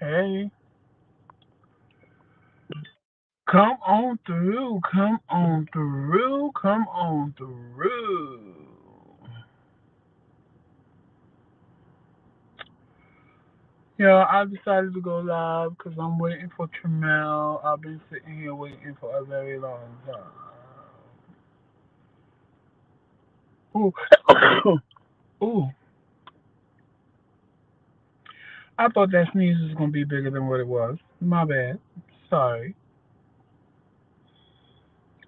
Hey, come on through, come on through, come on through. Yeah, I decided to go live because I'm waiting for Tramel. I've been sitting here waiting for a very long time. Ooh, ooh. I thought that sneeze was gonna be bigger than what it was. My bad. Sorry.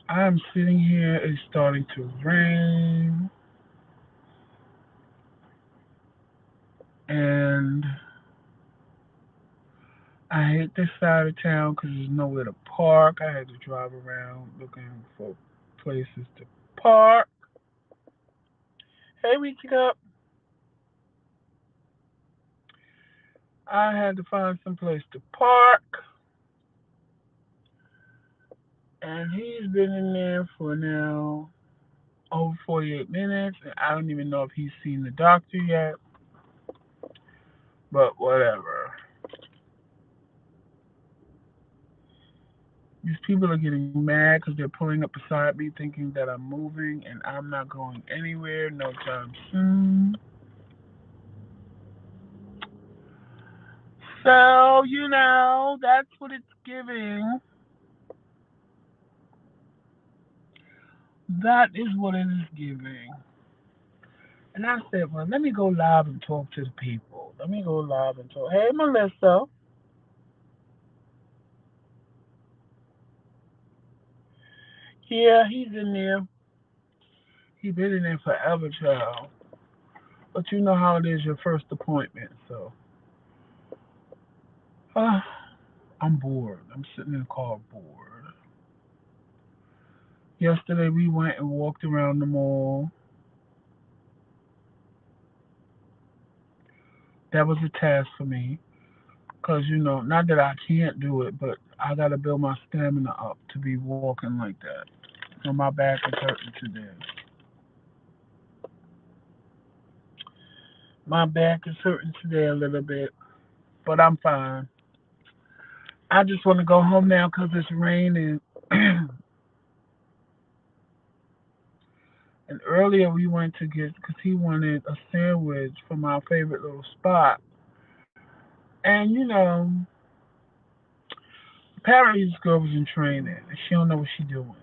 I'm sitting here. It's starting to rain, and I hate this side of town because there's nowhere to park. I had to drive around looking for places to park. Hey, Reaching Up. I had to find some place to park, and he's been in there for now over 48 minutes, and I don't even know if he's seen the doctor yet, but whatever. These people are getting mad because they're pulling up beside me thinking that I'm moving, and I'm not going anywhere no time soon. So, that's what it's giving. That is what it is giving. And I said, well, let me go live and talk to the people. Let me go live and talk. Hey, Melissa. Yeah, he's in there. He's been in there forever, child. But you know how it is your first appointment. So, uh, I'm bored. I'm sitting in the car bored. Yesterday, we went and walked around the mall. That was a task for me. Because, not that I can't do it, but I got to build my stamina up to be walking like that. So my back is hurting today. My back is hurting today a little bit, but I'm fine. I just want to go home now because it's raining. And earlier we went to get, because he wanted a sandwich from our favorite little spot. And, apparently this girl was in training and she don't know what she's doing.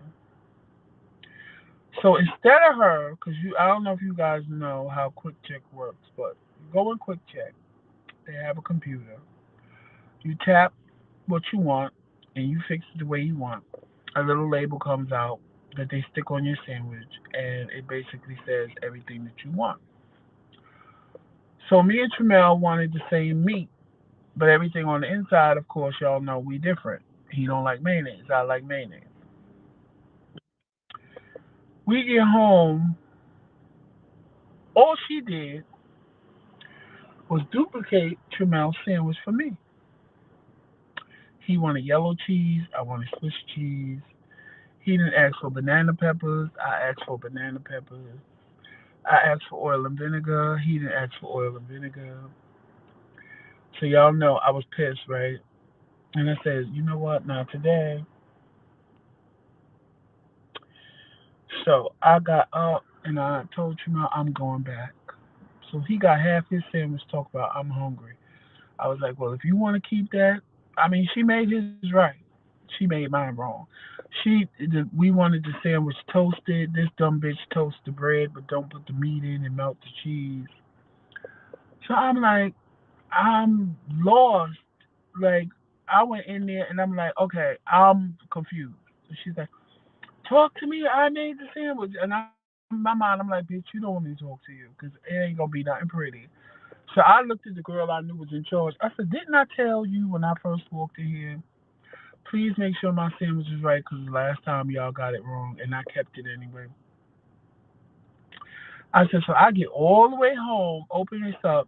So instead of her, because I don't know if you guys know how Quick Check works, but you go in Quick Check, they have a computer. You tap what you want and you fix it the way you want. A little label comes out that they stick on your sandwich and it basically says everything that you want. So me and Tramel wanted the same meat, but everything on the inside, of course, y'all know we different. He don't like mayonnaise. I like mayonnaise. We get home. All she did was duplicate Tramel's sandwich for me. He wanted yellow cheese. I wanted Swiss cheese. He didn't ask for banana peppers. I asked for banana peppers. I asked for oil and vinegar. He didn't ask for oil and vinegar. So y'all know I was pissed, right? And I said, you know what? Not today. So I got up and I told Jamal I'm going back. So he got half his sandwich. Talk about I'm hungry. I was like, well, if you want to keep that, I mean, she made his right. She made mine wrong. We wanted the sandwich toasted. This dumb bitch toast the bread, but don't put the meat in and melt the cheese. So I'm like, I'm lost. Like, I went in there and I'm like, okay, I'm confused. So she's like, talk to me. I made the sandwich. And my mind, I'm like, bitch, you don't want me to talk to you because it ain't going to be nothing pretty. So I looked at the girl I knew was in charge. I said, didn't I tell you when I first walked in here? Please make sure my sandwich is right because last time y'all got it wrong and I kept it anyway. I said, so I get all the way home, open this up,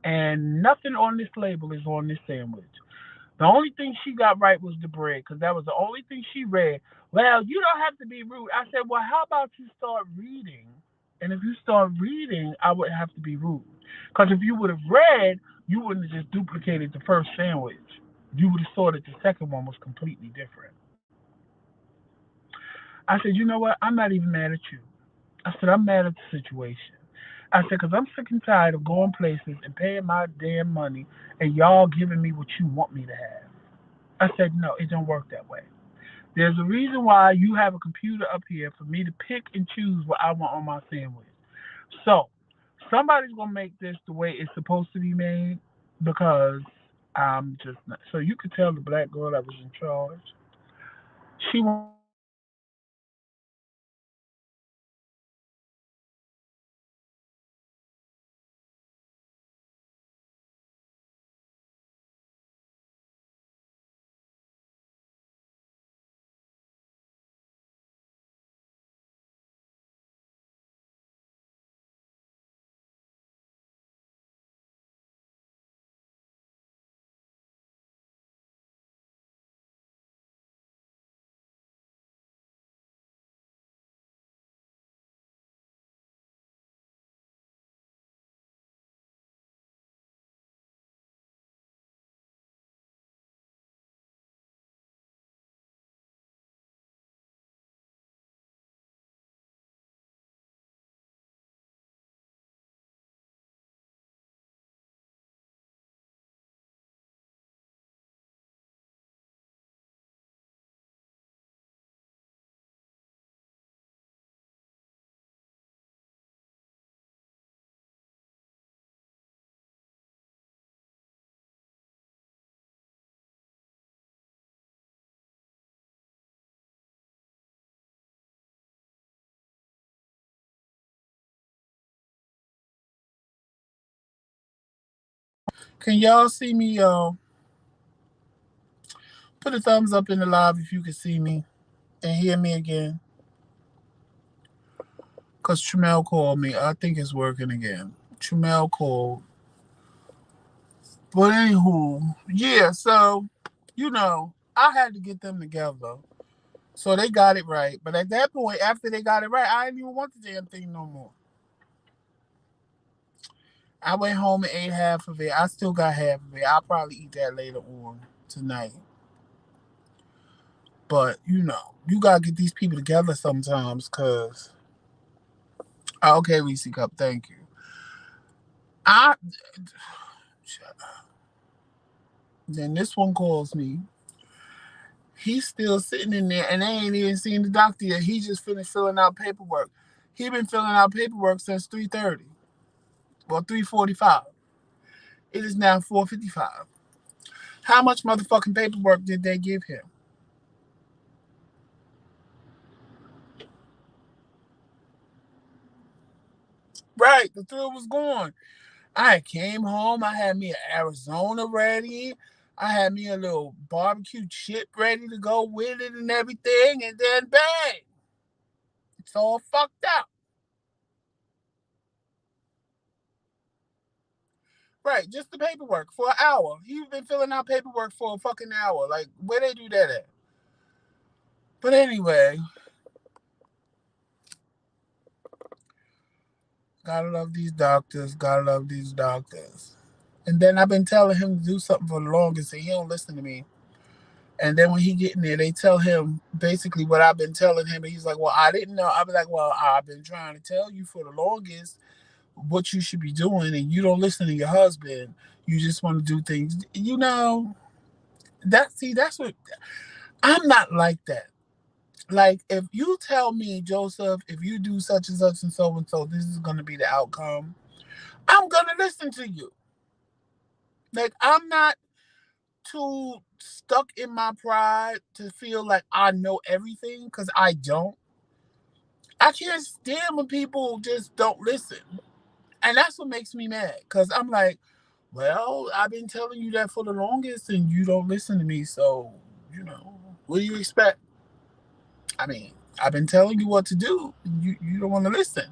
and nothing on this label is on this sandwich. The only thing she got right was the bread, because that was the only thing she read. Well, you don't have to be rude. I said, well, how about you start reading? And if you start reading, I wouldn't have to be rude. Because if you would have read, You wouldn't have just duplicated the first sandwich. You would have saw that the second one was completely different. I said, you know what? I'm not even mad at you. I said, I'm mad at the situation. I said, because I'm sick and tired of going places and paying my damn money and y'all giving me what you want me to have. I said, no, it don't work that way. There's a reason why you have a computer up here for me to pick and choose what I want on my sandwich. So, somebody's going to make this the way it's supposed to be made because I'm just not. So, you could tell the black girl that was in charge. She wanted to make this the way it's supposed to be made. So, I was like, can y'all see me, y'all? Put a thumbs up in the live if you can see me and hear me again. Because Tramel called me. I think it's working again. Tramel called. But anywho, yeah, so, I had to get them together. So they got it right. But at that point, after they got it right, I didn't even want the damn thing no more. I went home and ate half of it. I still got half of it. I'll probably eat that later on tonight. But, you got to get these people together sometimes because. Okay, Reese Cup, thank you. I. Then this one calls me. He's still sitting in there and they ain't even seen the doctor yet. He just finished filling out paperwork. He been filling out paperwork since 3:30. Well, 3:45. It is now 4:55. How much motherfucking paperwork did they give him? Right, the thrill was gone. I came home. I had me an Arizona ready. I had me a little barbecue chip ready to go with it and everything. And then bang, it's all fucked up. Right, just the paperwork for an hour. He's been filling out paperwork for a fucking hour. Like, where they do that at? But anyway, gotta love these doctors. Gotta love these doctors. And then I've been telling him to do something for the longest, and he don't listen to me. And then when he get in there, they tell him basically what I've been telling him, and he's like, "Well, I didn't know." I'll be like, "Well, I've been trying to tell you for the longest what you should be doing, and you don't listen to your husband. You just want to do things, That's what I'm not like that. Like, if you tell me, Joseph, if you do such and so, this is going to be the outcome, I'm going to listen to you. Like, I'm not too stuck in my pride to feel like I know everything because I don't. I can't stand when people just don't listen. And that's what makes me mad because I'm like, well, I've been telling you that for the longest and you don't listen to me. So, what do you expect? I mean, I've been telling you what to do. And you don't want to listen.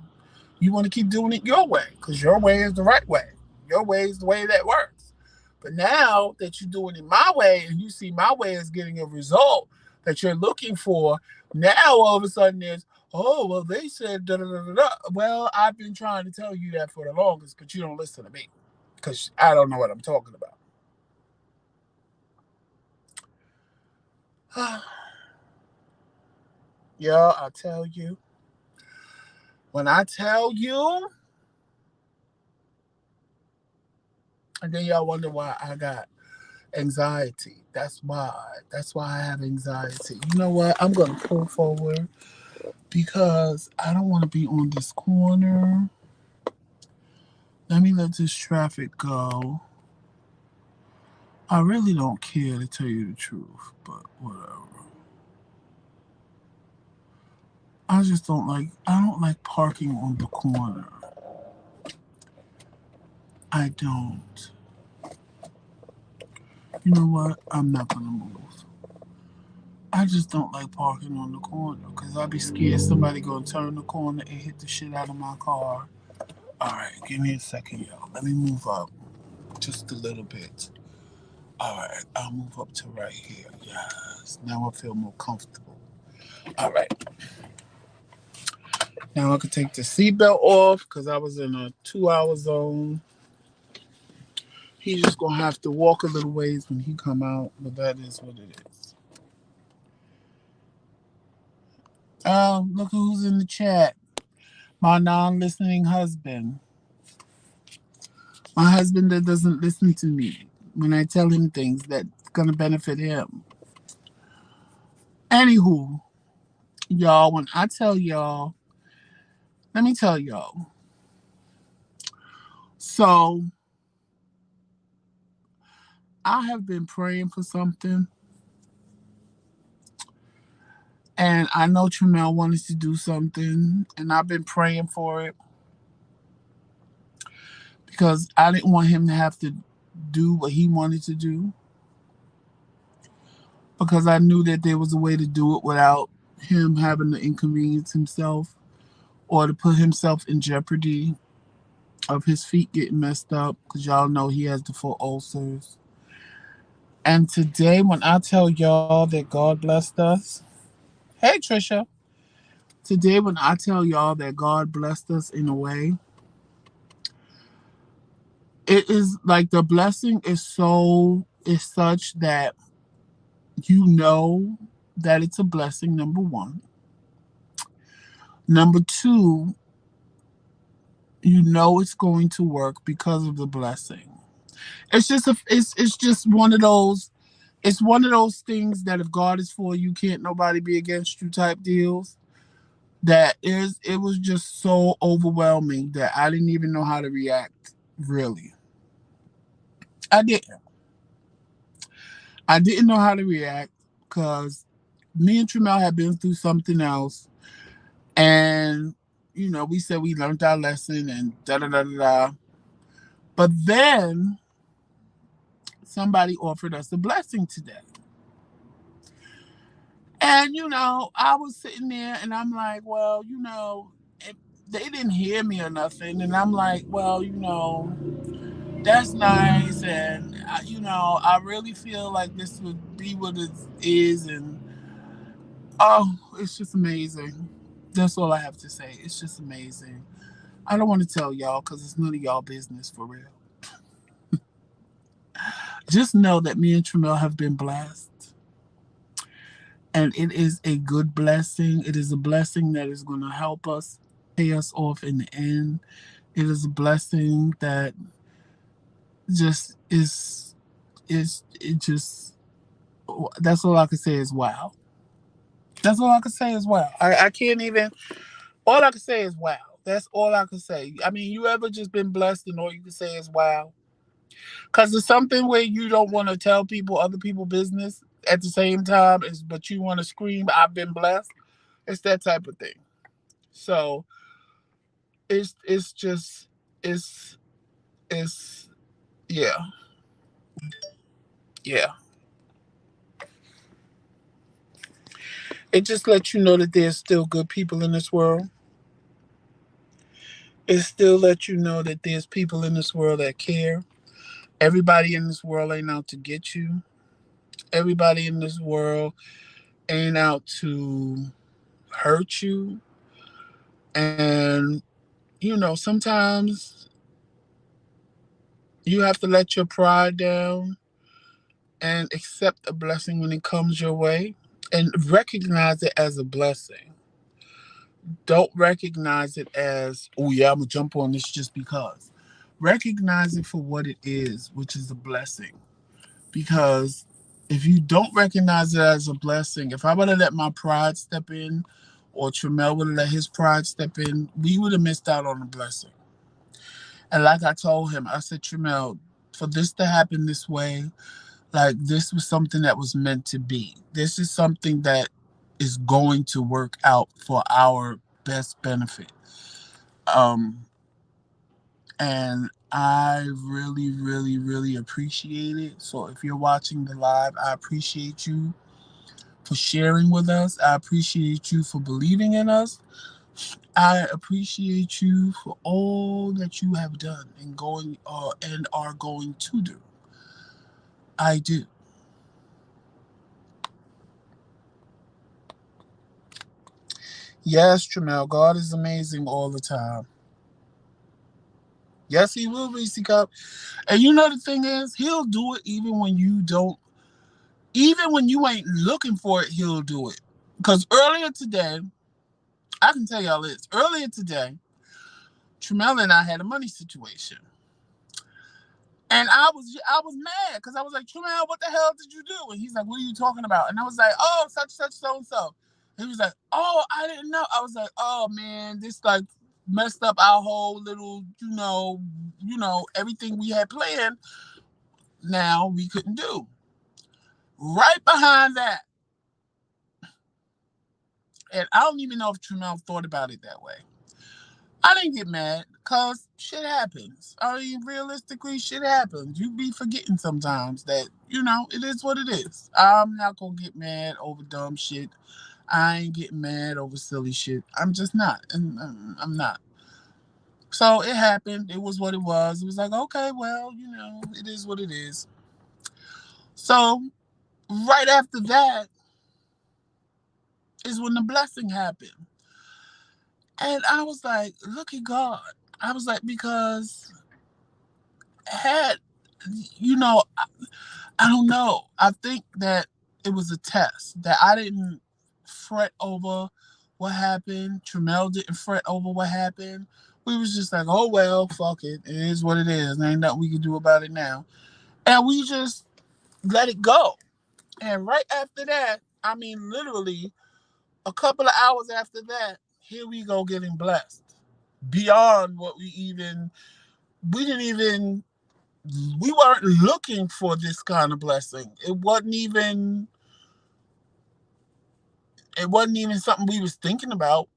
You want to keep doing it your way because your way is the right way. Your way is the way that works. But now that you're doing it my way and you see my way is getting a result that you're looking for, now all of a sudden there's, oh, well, they said da da da da da. Well, I've been trying to tell you that for the longest, but you don't listen to me. because I don't know what I'm talking about. Y'all, I tell you, when I tell you, and then y'all wonder why I got anxiety. That's why. That's why I have anxiety. You know what? I'm going to pull forward because I don't want to be on this corner. Let me let this traffic go. I really don't care to tell you the truth, but whatever. I don't like parking on the corner. I don't. You know what? I'm not gonna move. I just don't like parking on the corner because I'd be scared somebody gonna turn the corner and hit the shit out of my car. All right, give me a second, y'all. Let me move up just a little bit. All right, I'll move up to right here. Yes, now I feel more comfortable. All right, now I can take the seatbelt off because I was in a 2 hour zone. He's just gonna have to walk a little ways when he come out, but that is what it is. Look who's in the chat. My non-listening husband. My husband that doesn't listen to me when I tell him things that's gonna benefit him. Anywho, y'all, when I tell y'all, let me tell y'all. So I have been praying for something, and I know Tramel wanted to do something, and I've been praying for it because I didn't want him to have to do what he wanted to do because I knew that there was a way to do it without him having to inconvenience himself or to put himself in jeopardy of his feet getting messed up because y'all know he has the full ulcers. And today, when I tell y'all that God blessed us, hey Trisha, today when I tell y'all that God blessed us in a way, it is like the blessing is such that you know that it's a blessing. Number one, number two, you know it's going to work because of the blessing. It's just one of those. It's one of those things that if God is for you, can't nobody be against you type deals. It was just so overwhelming that I didn't even know how to react. Really, I didn't. I didn't know how to react because me and Tramel had been through something else, and we said we learned our lesson and da da da da da. But then somebody offered us a blessing today. And, I was sitting there and I'm like, well, they didn't hear me or nothing. And I'm like, well, that's nice. And, I really feel like this would be what it is. And, oh, it's just amazing. That's all I have to say. It's just amazing. I don't want to tell y'all because it's none of y'all business for real. Just know that me and Tramel have been blessed. And it is a good blessing. It is a blessing that is going to help us pay us off in the end. It is a blessing that just is it just that's all I can say is wow. That's all I can say is wow. I can't even all I can say is wow. That's all I can say. I mean, you ever just been blessed and all you can say is wow? Because it's something where you don't want to tell people other people business at the same time, but you want to scream, I've been blessed. It's that type of thing. So it's just it's it's yeah, yeah. It just lets you know that there's still good people in this world. It still lets you know that there's people in this world that care. Everybody in this world ain't out to get you. Everybody in this world ain't out to hurt you. And sometimes You have to let your pride down and accept a blessing when it comes your way and recognize it as a blessing. Don't recognize it as, oh yeah, I'm gonna jump on this just because. Recognize it for what it is, which is a blessing. Because if you don't recognize it as a blessing, if I would have let my pride step in, or Tramel would have let his pride step in, we would have missed out on a blessing. And like I told him, I said, Tramel, for this to happen this way, like this was something that was meant to be. This is something that is going to work out for our best benefit. Um, and I really, really, really appreciate it. So if you're watching the live, I appreciate you for sharing with us. I appreciate you for believing in us. I appreciate you for all that you have done and going and are going to do. I do. Yes, Tramel, God is amazing all the time. Yes, he will, Reese Cup. And you know the thing is, he'll do it even when you don't, even when you ain't looking for it, he'll do it. Because earlier today, I can tell y'all this. Earlier today, Tramel and I had a money situation. And I was mad because I was like, Tramel, what the hell did you do? And he's like, what are you talking about? And I was like, oh, such, so and so. He was like, oh, I didn't know. I was like, oh man, this like messed up our whole little, everything we had planned. Now we couldn't do. Right behind that, and I don't even know if Tramel thought about it that way. I didn't get mad because shit happens. I mean, realistically, shit happens. You be forgetting sometimes that, it is what it is. I'm not going to get mad over dumb shit. I ain't getting mad over silly shit. I'm just not. And I'm not. So it happened. It was what it was. It was like, okay, well, it is what it is. So right after that is when the blessing happened. And I was like, look at God. I was like, because had, you know, I don't know. I think that it was a test that I didn't fret over what happened. Tramel didn't fret over what happened. We was just like, oh, well, fuck it. It is what it is. There ain't nothing we can do about it now. And we just let it go. And right after that, I mean, literally a couple of hours after that, here we go getting blessed. Beyond what we didn't even, we weren't looking for this kind of blessing. It wasn't even something we was thinking about.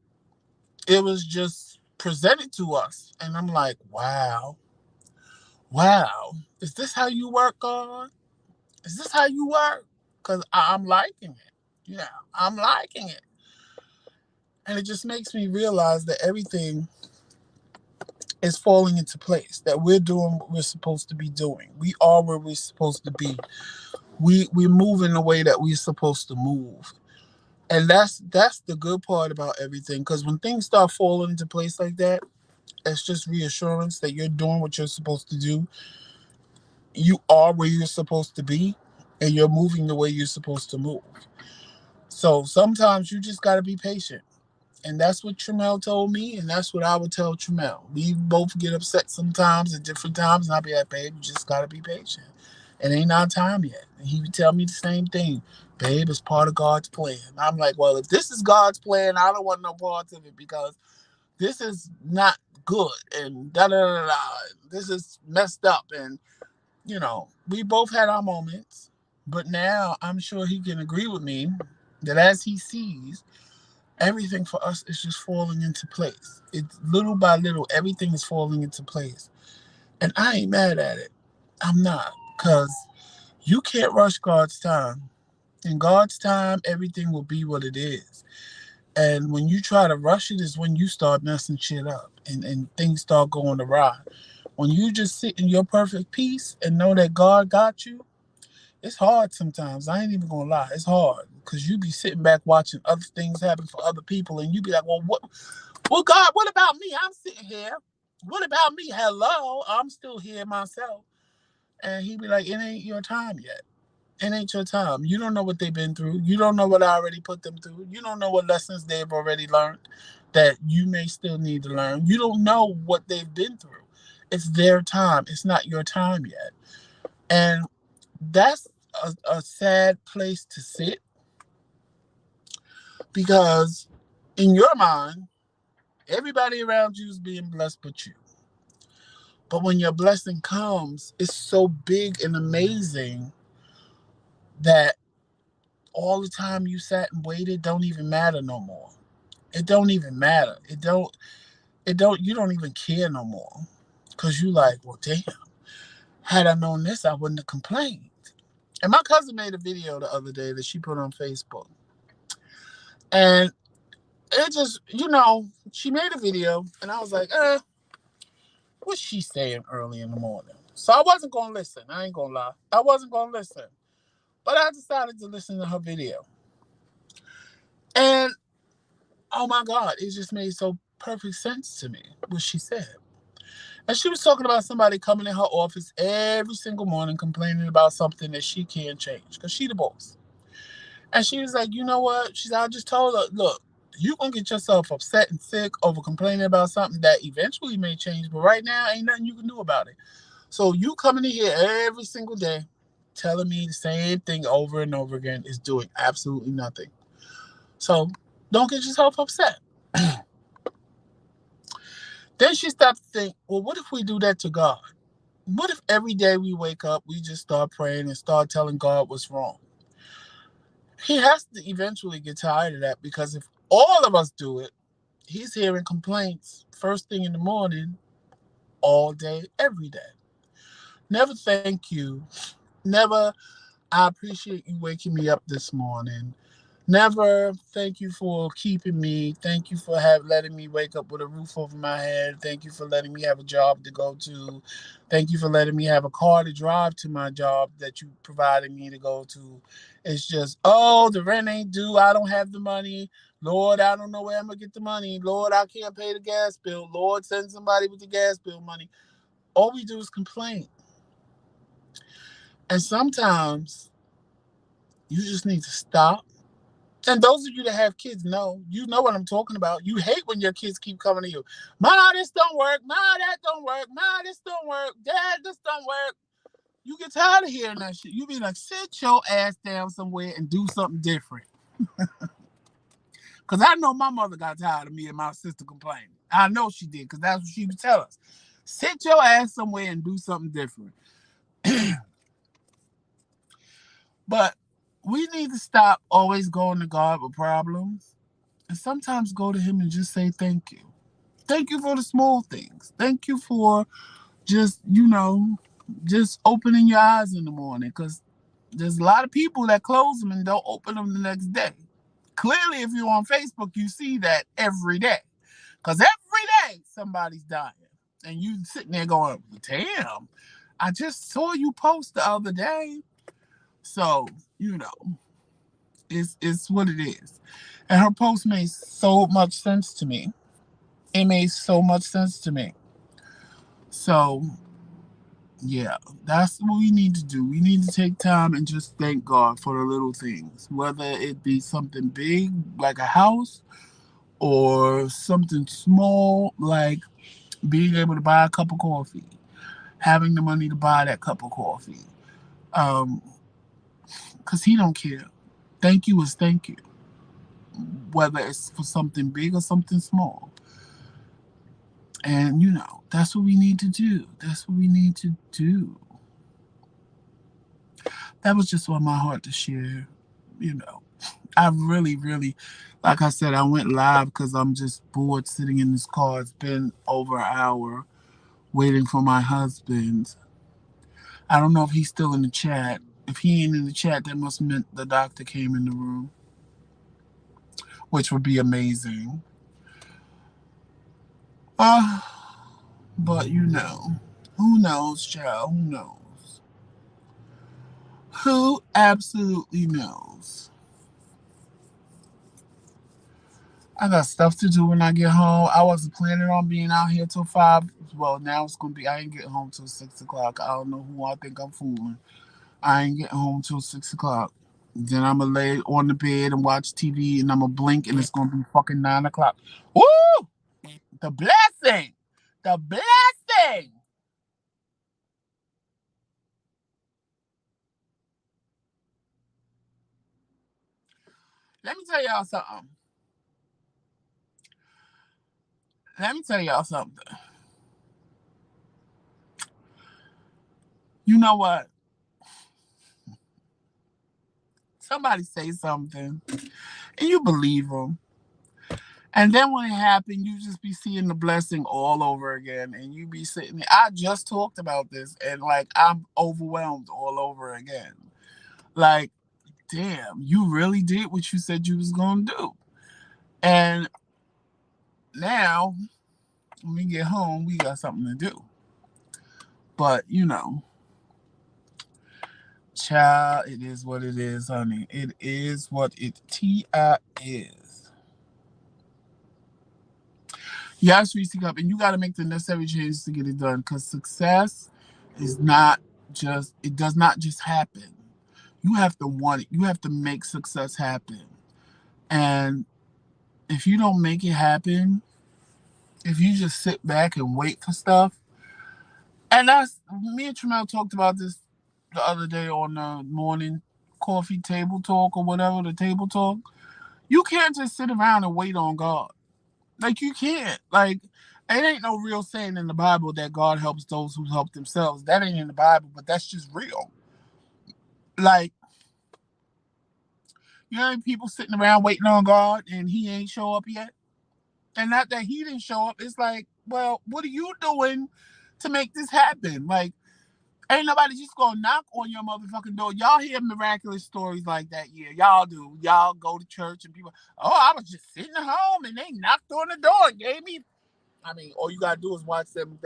It was just presented to us. And I'm like, wow, is this how you work, God? Is this how you work? Because I'm liking it. Yeah, I'm liking it. And it just makes me realize that everything is falling into place, that we're doing what we're supposed to be doing. We are where we're supposed to be. We're moving the way that we're supposed to move. And that's the good part about everything. Because when things start falling into place like that, it's just reassurance that you're doing what you're supposed to do. You are where you're supposed to be, and you're moving the way you're supposed to move. So sometimes you just got to be patient. And that's what Tramel told me, and that's what I would tell Tramel. We both get upset sometimes at different times, and I'll be like, babe, you just got to be patient. It ain't our time yet. And he would tell me the same thing. Babe, it's part of God's plan. And I'm like, well, if this is God's plan, I don't want no parts of it because this is not good and da da da da. This is messed up. And, we both had our moments. But now I'm sure he can agree with me that as he sees, everything for us is just falling into place. It's little by little, everything is falling into place. And I ain't mad at it. I'm not. Because you can't rush God's time. In God's time, everything will be what it is. And when you try to rush it is when you start messing shit up and things start going awry. When you just sit in your perfect peace and know that God got you, it's hard sometimes. I ain't even gonna lie. It's hard because you be sitting back watching other things happen for other people, and you be like, "Well, what? Well, God, what about me? I'm sitting here. What about me? Hello, I'm still here myself." And he be like, it ain't your time yet. It ain't your time. You don't know what they've been through. You don't know what I already put them through. You don't know what lessons they've already learned that you may still need to learn. You don't know what they've been through. It's their time. It's not your time yet. And that's a sad place to sit because in your mind, everybody around you is being blessed but you. But when your blessing comes, it's so big and amazing that all the time you sat and waited don't even matter no more. It don't even matter. You don't even care no more. Cause you like, well damn, had I known this, I wouldn't have complained. And my cousin made a video the other day that she put on Facebook. And it just, she made a video and I was like, what's she saying early in the morning? So I wasn't gonna listen. I ain't gonna lie. I wasn't gonna listen. But I decided to listen to her video. And oh my God, it just made so perfect sense to me what she said. And she was talking about somebody coming in her office every single morning complaining about something that she can't change because she the boss. And she was like, you know what? I just told her, look, you gonna get yourself upset and sick over complaining about something that eventually may change, but right now ain't nothing you can do about it. So you coming in here every single day telling me the same thing over and over again is doing absolutely nothing. So don't get yourself upset. Then she stopped to think, well, what if we do that to God? What if every day we wake up, we just start praying and start telling God what's wrong? He has to eventually get tired of that because if all of us do it, he's hearing complaints first thing in the morning, all day, every day. Never thank you. Never, I appreciate you waking me up this morning. Never thank you for keeping me. Thank you for letting me wake up with a roof over my head. Thank you for letting me have a job to go to. Thank you for letting me have a car to drive to my job that you provided me to go to. It's just, oh, the rent ain't due. I don't have the money. Lord, I don't know where I'm going to get the money. Lord, I can't pay the gas bill. Lord, send somebody with the gas bill money. All we do is complain. And sometimes you just need to stop. And those of you that have kids you know what I'm talking about. You hate when your kids keep coming to you. Ma, this don't work. Ma, that don't work. Ma, this don't work. Dad, this don't work. You get tired of hearing that shit. You be like, sit your ass down somewhere and do something different. Because I know my mother got tired of me and my sister complaining. I know she did because that's what she would tell us. Sit your ass somewhere and do something different. But we need to stop always going to God with problems and sometimes go to him and just say thank you. Thank you for the small things. Thank you for just, just opening your eyes in the morning because there's a lot of people that close them and don't open them the next day. Clearly, if you're on Facebook, you see that every day because every day somebody's dying and you sitting there going, damn, I just saw you post the other day. So, it's what it is. And her post made so much sense to me. It made so much sense to me. So, yeah, that's what we need to do. We need to take time and just thank God for the little things, whether it be something big like a house or something small like being able to buy a cup of coffee, having the money to buy that cup of coffee. Because he don't care. Thank you is thank you, whether it's for something big or something small. And, that's what we need to do. That's what we need to do. That was just on my heart to share. I really, really, like I said, I went live because I'm just bored sitting in this car. It's been over an hour waiting for my husband. I don't know if he's still in the chat. If he ain't in the chat, that must have meant the doctor came in the room, which would be amazing. But who knows, child? Who knows? Who absolutely knows? I got stuff to do when I get home. I wasn't planning on being out here till 5. Well, now it's gonna be. I ain't getting home till 6 o'clock. I don't know who I think I'm fooling. I ain't getting home till 6 o'clock. Then I'm gonna lay on the bed and watch TV, and I'm gonna blink, and it's gonna be fucking 9 o'clock. Woo! The blessing, the blessing. Let me tell y'all something. Let me tell y'all something. You know what? Somebody say something, and you believe them. And then when it happened, you just be seeing the blessing all over again. And you be sitting there. I just talked about this and like I'm overwhelmed all over again. Like, damn, you really did what you said you was gonna do. And now when we get home, we got something to do. But child, it is what it is, honey. It is what it T.I. is. Yes, Reese Cup, and you got to make the necessary changes to get it done because success is not just, it does not just happen. You have to want it. You have to make success happen. And if you don't make it happen, if you just sit back and wait for stuff, and that's me and Tramel talked about this the other day on the morning coffee table talk or whatever, the table talk. You can't just sit around and wait on God. Like you can't. Like it ain't no real saying in the Bible that God helps those who help themselves. That ain't in the Bible, but that's just real. Like people sitting around waiting on God and He ain't show up yet. And not that He didn't show up. It's like, well, what are you doing to make this happen? Like, ain't nobody just gonna knock on your motherfucking door. Y'all hear miraculous stories like that, yeah. Y'all do. Y'all go to church and people, oh, I was just sitting at home and they knocked on the door and gave me. I mean, all you gotta do is watch them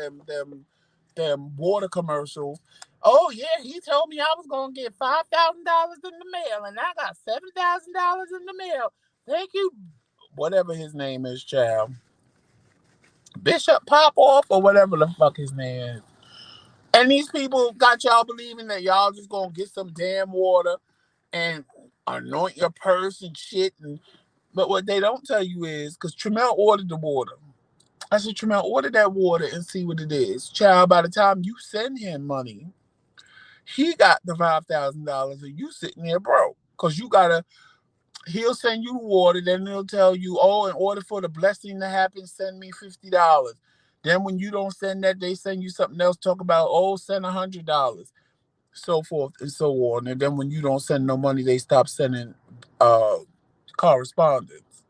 water commercials. Oh yeah, he told me I was gonna get $5,000 in the mail, and I got $7,000 in the mail. Thank you, whatever his name is, child, Bishop Pop Off or whatever the fuck his name is. And these people got y'all believing that y'all just gonna get some damn water and anoint your purse and shit. But what they don't tell you is, because Tremel ordered the water. I said, Tremel, order that water and see what it is. Child, by the time you send him money, he got the $5,000 and you sitting there broke. Because he'll send you the water, then he'll tell you, oh, in order for the blessing to happen, send me $50. Then when you don't send that, they send you something else, talk about, oh, send $100, so forth and so on. And then when you don't send no money, they stop sending uh, correspondence.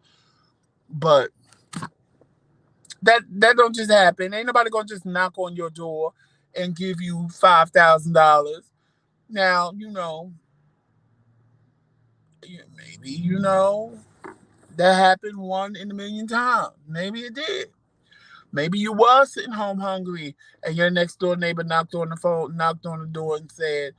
But that don't just happen. Ain't nobody gonna just knock on your door and give you $5,000. Now maybe that happened one in a million times. Maybe it did. Maybe you was sitting home hungry, and your next door neighbor knocked on the door, and said,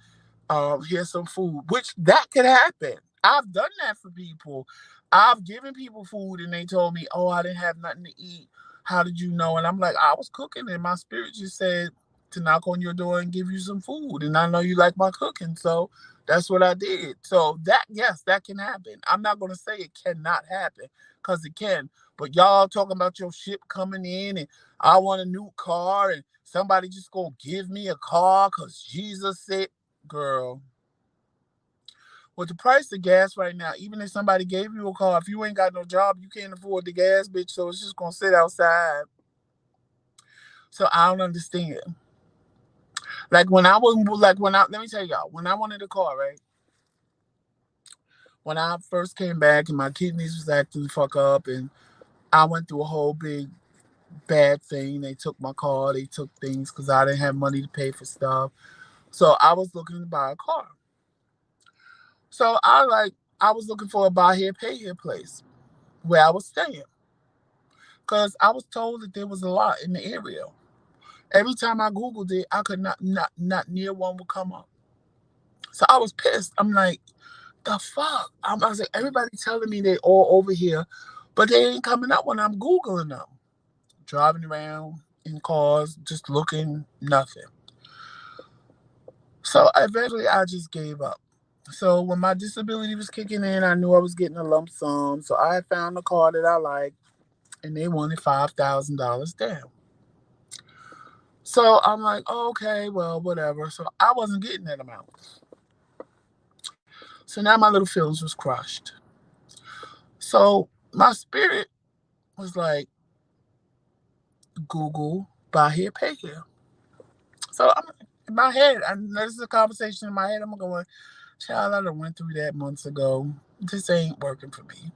here's some food, which that could happen. I've done that for people. I've given people food and they told me, oh, I didn't have nothing to eat. How did you know? And I'm like, I was cooking and my spirit just said to knock on your door and give you some food. And I know you like my cooking. So that's what I did. So that, yes, that can happen. I'm not going to say it cannot happen because it can. But y'all talking about your ship coming in and I want a new car and somebody just going to give me a car because Jesus said, girl, with the price of gas right now, even if somebody gave you a car, if you ain't got no job, you can't afford the gas, bitch. So it's just gonna sit outside. So I don't understand. Let me tell y'all, when I wanted a car, right? When I first came back and my kidneys was acting the fuck up, and I went through a whole big bad thing. They took my car, they took things because I didn't have money to pay for stuff. So I was looking to buy a car. So I was looking for a buy here, pay here place where I was staying. Because I was told that there was a lot in the area. Every time I Googled it, I could not near one would come up. So I was pissed. I'm like, the fuck? I was like, everybody telling me they all over here, But they ain't coming up when I'm Googling them. Driving around in cars, just looking, nothing. So eventually I just gave up. So when my disability was kicking in, I knew I was getting a lump sum. So I found a car that I liked, and they wanted $5,000 down. So I'm like, oh, okay, well, whatever. So I wasn't getting that amount. So now my little feelings was crushed. So my spirit was like, Google, buy here, pay here. So I'm in my head, and this is a conversation in my head. I'm going, child, I done went through that months ago. This ain't working for me.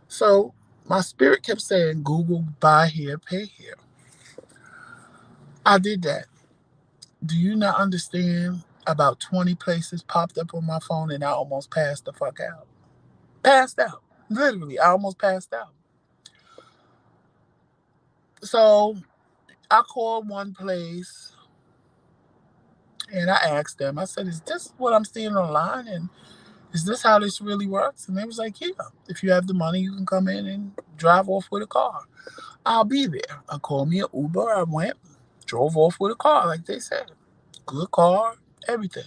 So my spirit kept saying, Google, buy here, pay here. I did that. Do you not understand? About 20 places popped up on my phone and I almost passed the fuck out. Passed out. Literally, I almost passed out. So I called one place and I asked them, I said, is this what I'm seeing online? And is this how this really works? And they was like, yeah, if you have the money, you can come in and drive off with a car. I'll be there. I called me an Uber. I went, drove off with a car, like they said. Good car, everything.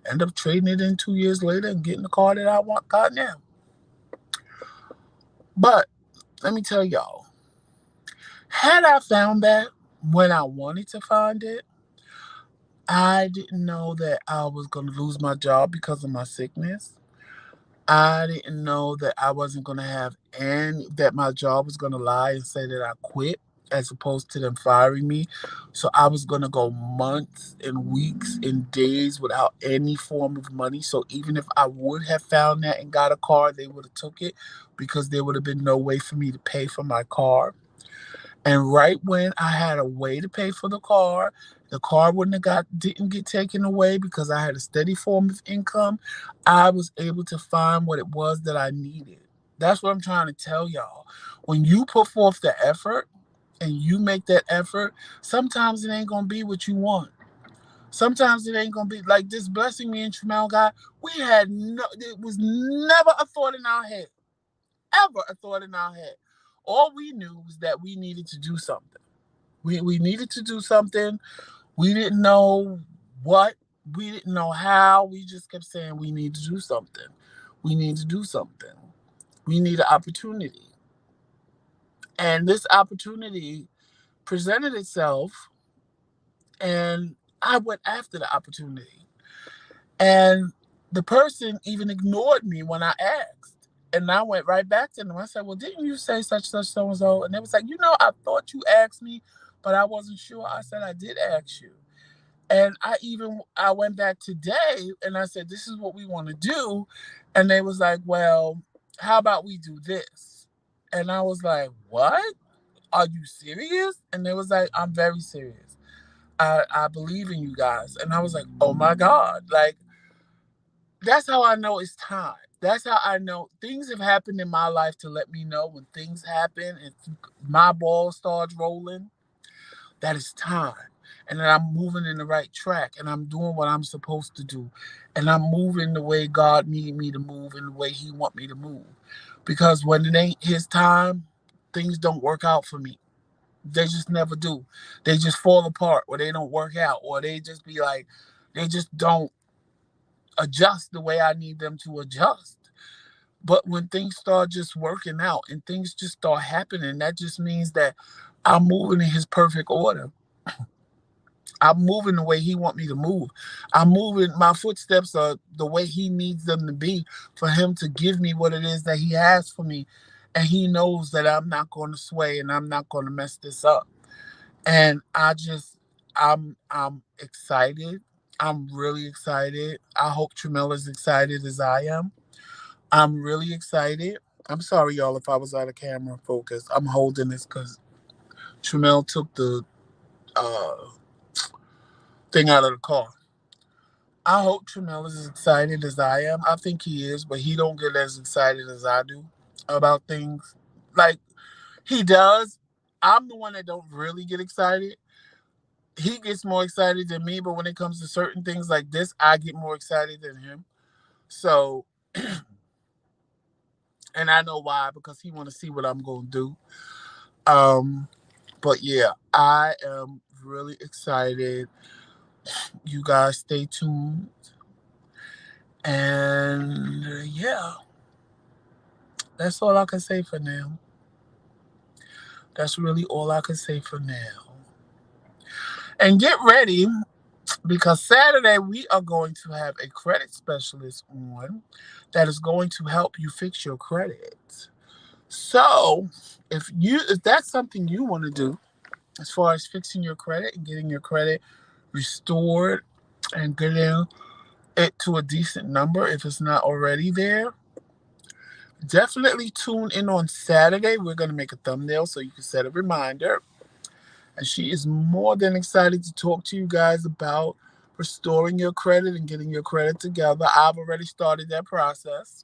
End up trading it in 2 years later and getting the car that I got now. But let me tell y'all, had I found that when I wanted to find it, I didn't know that I was going to lose my job because of my sickness. I didn't know that I wasn't going to have any, that my job was going to lie and say that I quit as opposed to them firing me. So I was going to go months and weeks and days without any form of money. So even if I would have found that and got a car, they would have took it because there would have been no way for me to pay for my car. And right when I had a way to pay for the car didn't get taken away because I had a steady form of income. I was able to find what it was that I needed. That's what I'm trying to tell y'all. When you put forth the effort and you make that effort, sometimes it ain't gonna be what you want. Sometimes it ain't gonna be like this blessing me and Tramel got. It was never a thought in our head, ever a thought in our head. All we knew was that we needed to do something. We needed to do something. We didn't know what. We didn't know how. We just kept saying we need to do something. We need to do something. We need an opportunity. And this opportunity presented itself, and I went after the opportunity. And the person even ignored me when I asked. And I went right back to them. I said, well, didn't you say such, such, so and so? And they was like, I thought you asked me, but I wasn't sure. I said, I did ask you. And I went back today and I said, this is what we want to do. And they was like, well, how about we do this? And I was like, what? Are you serious? And they was like, I'm very serious. I believe in you guys. And I was like, oh my God. Like, that's how I know it's time. That's how I know things have happened in my life to let me know when things happen and my ball starts rolling, that it's time. And that I'm moving in the right track and I'm doing what I'm supposed to do. And I'm moving the way God needed me to move and the way He want me to move. Because when it ain't His time, things don't work out for me. They just never do. They just fall apart or they don't work out or they just be like, they just don't adjust the way I need them to adjust. But when things start just working out and things just start happening, that just means that I'm moving in His perfect order. I'm moving the way He want me to move. I'm moving, my footsteps are the way He needs them to be for Him to give me what it is that He has for me. And He knows that I'm not going to sway and I'm not going to mess this up. And I'm excited. I'm really excited. I hope Tramila's excited as I am. I'm really excited. I'm sorry, y'all, if I was out of camera focus. I'm holding this because Tramel took the uh, thing out of the car. I hope Tramel is as excited as I am. I think he is, but he don't get as excited as I do about things. Like he does. I'm the one that don't really get excited. He gets more excited than me, but when it comes to certain things like this, I get more excited than him. So And I know why, because he want to see what I'm going to do. But yeah, I am really excited. You guys stay tuned. And yeah, that's all I can say for now. That's really all I can say for now. And get ready, because Saturday we are going to have a credit specialist on that is going to help you fix your credit. So if that's something you want to do as far as fixing your credit and getting your credit restored and getting it to a decent number if it's not already there, definitely tune in on Saturday. We're going to make a thumbnail so you can set a reminder. And she is more than excited to talk to you guys about restoring your credit and getting your credit together. I've already started that process.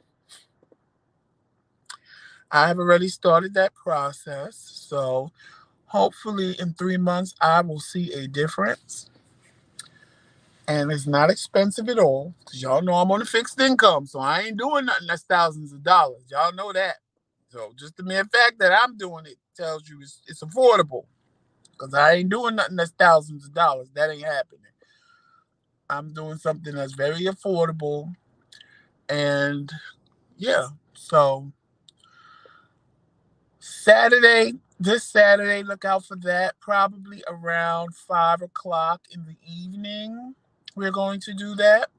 So hopefully in 3 months, I will see a difference. And it's not expensive at all, because y'all know I'm on a fixed income, so I ain't doing nothing that's thousands of dollars. Y'all know that. So just the mere fact that I'm doing it tells you it's affordable, because I ain't doing nothing that's thousands of dollars. That ain't happening. I'm doing something that's very affordable. And yeah, so this Saturday, look out for that. Probably around 5 o'clock in the evening, we're going to do that.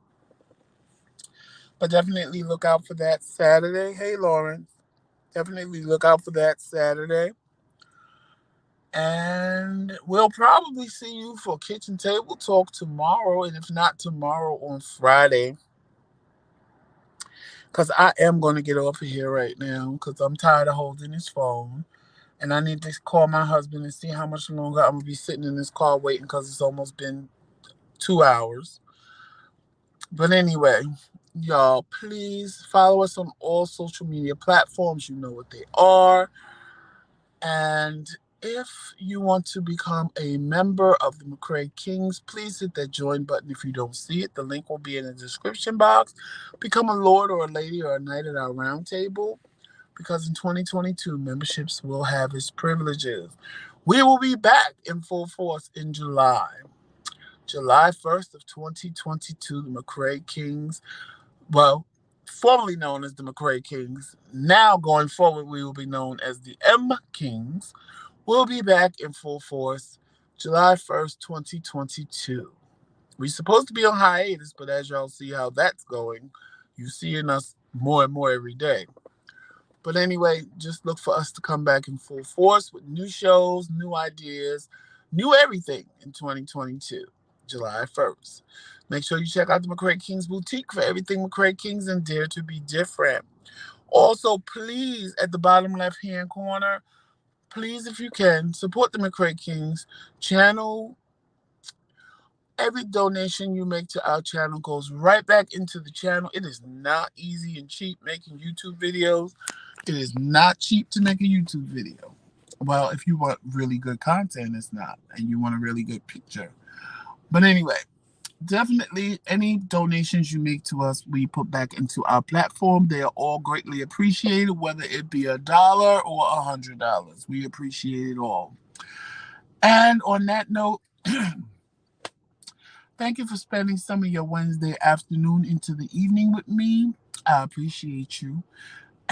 But definitely look out for that Saturday. Hey, Lauren. Definitely look out for that Saturday. And we'll probably see you for Kitchen Table Talk tomorrow. And if not tomorrow, on Friday. Because I am going to get off of here right now, because I'm tired of holding his phone. And I need to call my husband and see how much longer I'm going to be sitting in this car waiting, because it's almost been 2 hours. But anyway, y'all, please follow us on all social media platforms. You know what they are. And if you want to become a member of the TheMKingz, please hit that join button if you don't see it. The link will be in the description box. Become a lord or a lady or a knight at our round table, because in 2022, memberships will have its privileges. We will be back in full force in July 1st of 2022, the TheMKingz, well, formerly known as the TheMKingz. Now going forward, we will be known as the TheMKingz. We'll be back in full force July 1st, 2022. We're supposed to be on hiatus, but as y'all see how that's going, you're seeing us more and more every day. But anyway, just look for us to come back in full force with new shows, new ideas, new everything in 2022, July 1st. Make sure you check out the TheMKingz Boutique for everything TheMKingz and Dare to Be Different. Also, please, at the bottom left-hand corner, please, if you can, support the TheMKingz channel. Every donation you make to our channel goes right back into the channel. It is not easy and cheap making YouTube videos. It is not cheap to make a YouTube video. Well, if you want really good content, it's not. And you want a really good picture. But anyway, definitely any donations you make to us, we put back into our platform. They are all greatly appreciated, whether it be $1 or $100. We appreciate it all. And on that note, thank you for spending some of your Wednesday afternoon into the evening with me. I appreciate you.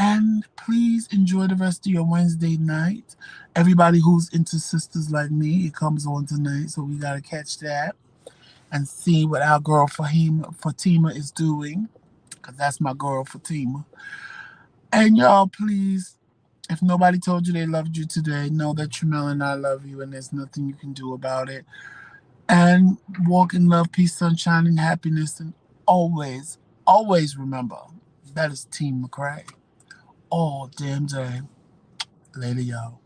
And please enjoy the rest of your Wednesday night. Everybody who's into sisters like me, it comes on tonight, so we got to catch that and see what our girl Fatima is doing, because that's my girl Fatima. And y'all, please, if nobody told you they loved you today, know that Jamel and I love you, and there's nothing you can do about it. And walk in love, peace, sunshine, and happiness. And always, always remember, that is Team McCray all damn day. Later, y'all.